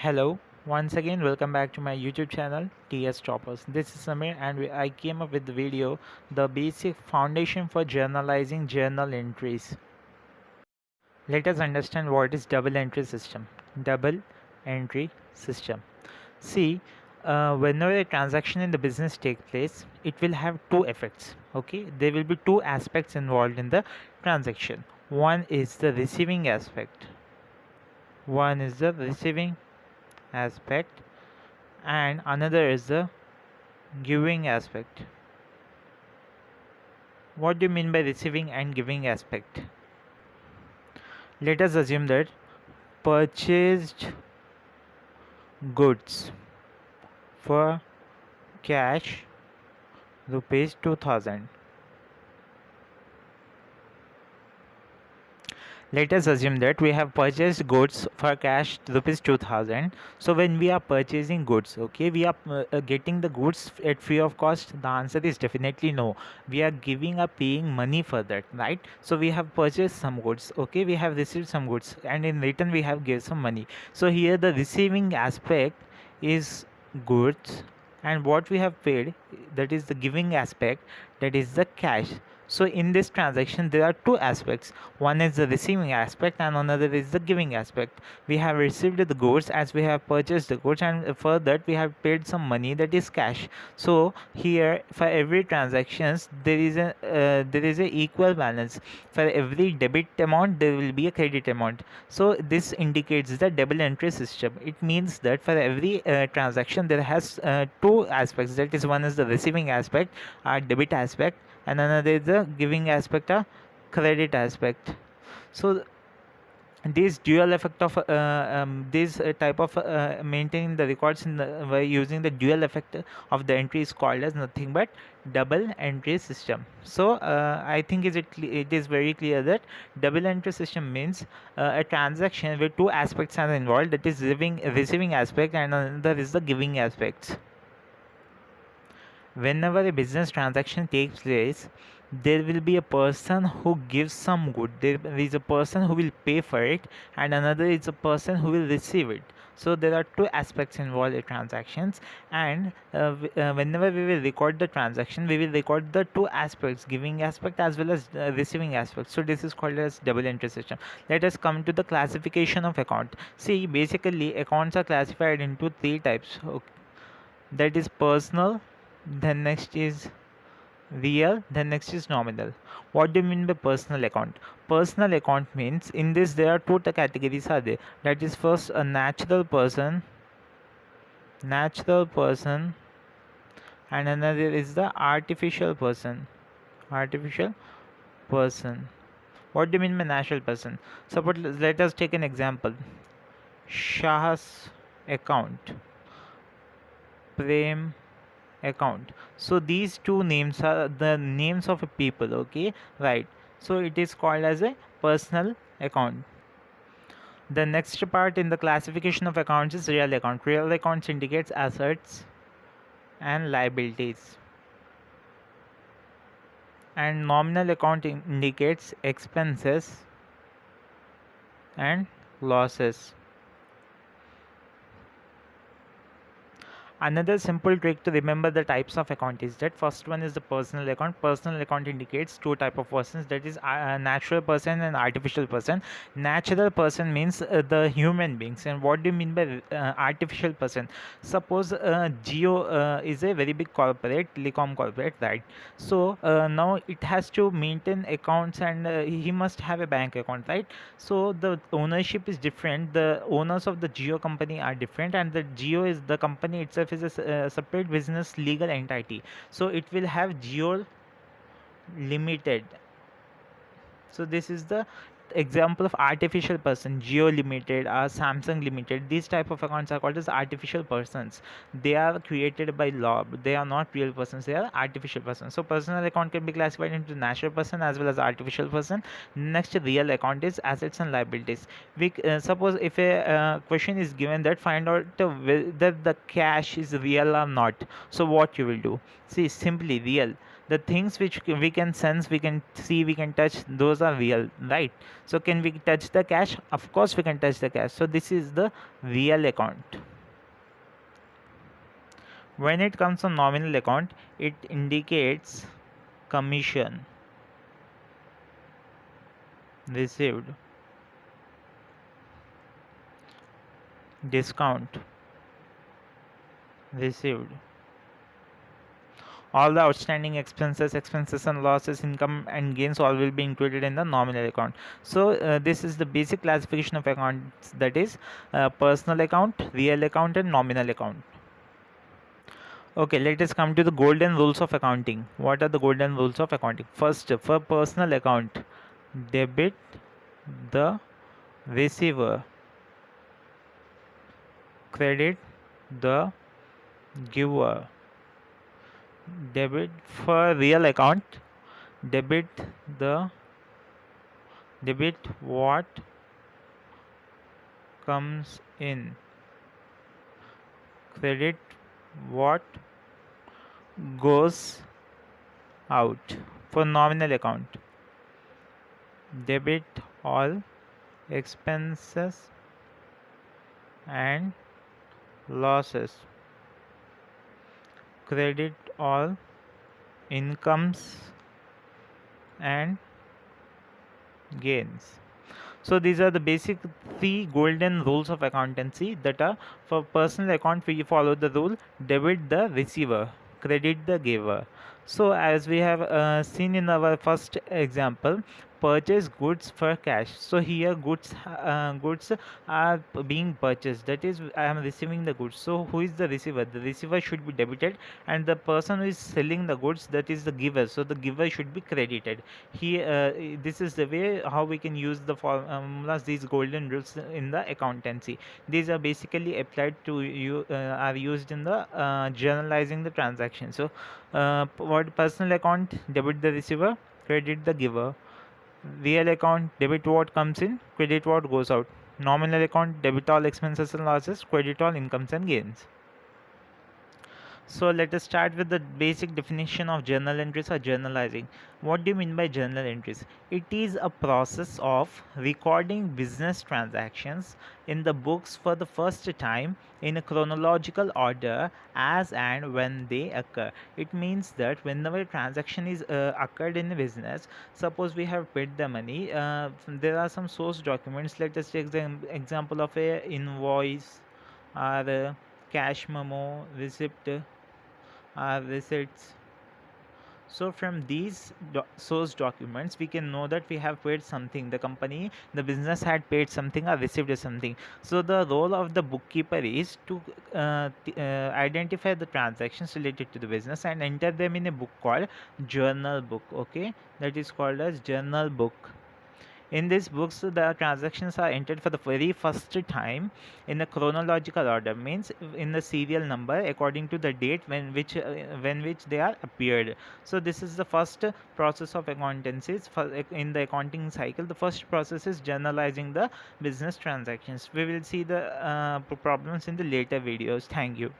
Hello, once again, welcome back to my YouTube channel TSToppers. This is Samir, and I came up with the video The Basic Foundation for Journalizing Journal Entries. Let us understand what is double entry system. Double entry system. See, whenever a transaction in the business takes place, it will have two effects. Okay, there will be two aspects involved in the transaction. One is the receiving aspect. One is the receiving aspect and another is the giving aspect. What do you mean by receiving and giving aspect? Let us assume that purchased goods for cash rupees 2000. Let us assume that we have purchased goods for cash rupees 2000. So when we are purchasing goods, okay, we are getting the goods at free of cost. The answer is definitely no. We are giving or paying money for that, right? So we have purchased some goods, okay, we have received some goods, and in return we have give some money. So here the receiving aspect is goods, and what we have paid, that is the giving aspect, that is the cash. So in this transaction there are two aspects. One is the receiving aspect and another is the giving aspect. We have received the goods as we have purchased the goods, and for that we have paid some money, that is cash. So here for every transactions there is a equal balance. For every debit amount there will be a credit amount. So this indicates the double entry system. It means that for every transaction there has two aspects. That is, one is the receiving aspect, debit aspect, and another is the giving aspect, a credit aspect. So this dual effect of this type of maintaining the records by using the dual effect of the entry is called as nothing but double entry system. So I think it is very clear that double entry system means a transaction where two aspects are involved, that is receiving aspect and another is the giving aspect. Whenever a business transaction takes place, there will be a person who gives some good, there is a person who will pay for it, and another is a person who will receive it. So there are two aspects involved in transactions, and whenever we will record the transaction, we will record the two aspects, giving aspect as well as receiving aspect. So this is called as double entry system. Let us come to the classification of account. See, basically accounts are classified into three types. Okay, that is personal, then next is real, then next is nominal. What do you mean by personal account? Personal account means in this there are two categories are there. That is, first a natural person, and another is the artificial person. Artificial person. What do you mean by natural person? Suppose, let us take an example. Shah's account, Prem account. So these two names are the names of a people, okay, right? So it is called as a personal account. The next part in the classification of accounts is real account. Real accounts indicates assets and liabilities, and nominal account indicates expenses and losses. Another simple trick to remember the types of account is that first one is the personal account. Personal account indicates two type of persons, that is a natural person and artificial person. Natural person means the human beings. And what do you mean by artificial person? Suppose Geo is a very big corporate, telecom corporate, right? So now it has to maintain accounts, and he must have a bank account, right? So the ownership is different. The owners of the Geo company are different, and the Geo is the company itself is a separate business legal entity. So it will have Geo Limited. So this is the example of artificial person, Geo Limited or Samsung Limited. These type of accounts are called as artificial persons. They are created by law. They are not real persons, they are artificial persons. So personal account can be classified into natural person as well as artificial person. Next, real account is assets and liabilities. We suppose if a question is given that find out whether the cash is real or not. So what you will do? See, simply real. The things which we can sense, we can see, we can touch, those are real, right? So can we touch the cash? Of course we can touch the cash. So this is the real account. When it comes to nominal account, it indicates commission received, discount received, all the outstanding expenses and losses, income and gains, all will be included in the nominal account. So this is the basic classification of accounts, that is personal account, real account and nominal account. Okay, let us come to the golden rules of accounting. What are the golden rules of accounting? First, for personal account, debit the receiver, credit the giver. Debit. For real account, debit what comes in, credit what goes out. For nominal account, debit all expenses and losses, credit all incomes and gains. So these are the basic 3 golden rules of accountancy, that are for personal account we follow the rule debit the receiver, credit the giver. So as we have seen in our first example, purchase goods for cash. So here goods are being purchased, that is I am receiving the goods. So who is the receiver? The receiver should be debited, and the person who is selling the goods, that is the giver, so the giver should be credited. Here this is the way how we can use the formulas, these golden rules in the accountancy. These are basically applied to you, are used in the generalizing the transaction. So what personal account, debit the receiver, credit the giver. Real account, debit what comes in, credit what goes out. Nominal account, debit all expenses and losses, credit all incomes and gains. So let us start with the basic definition of journal entries or journalizing. What do you mean by journal entries? It is a process of recording business transactions in the books for the first time in a chronological order as and when they occur. It means that whenever a transaction is occurred in a business, suppose we have paid the money, there are some source documents. Let us take the example of a invoice or a cash memo, receipt, receipts. So from these source documents, we can know that we have paid something. The company, the business had paid something or received something. So the role of the bookkeeper is to identify the transactions related to the business and enter them in a book called journal book. Okay, that is called as journal book. In these books, the transactions are entered for the very first time in a chronological order, means in the serial number according to the date when which they are appeared. So this is the first process of accountancy. In the accounting cycle, the first process is journalizing the business transactions. We will see the problems in the later videos. Thank you.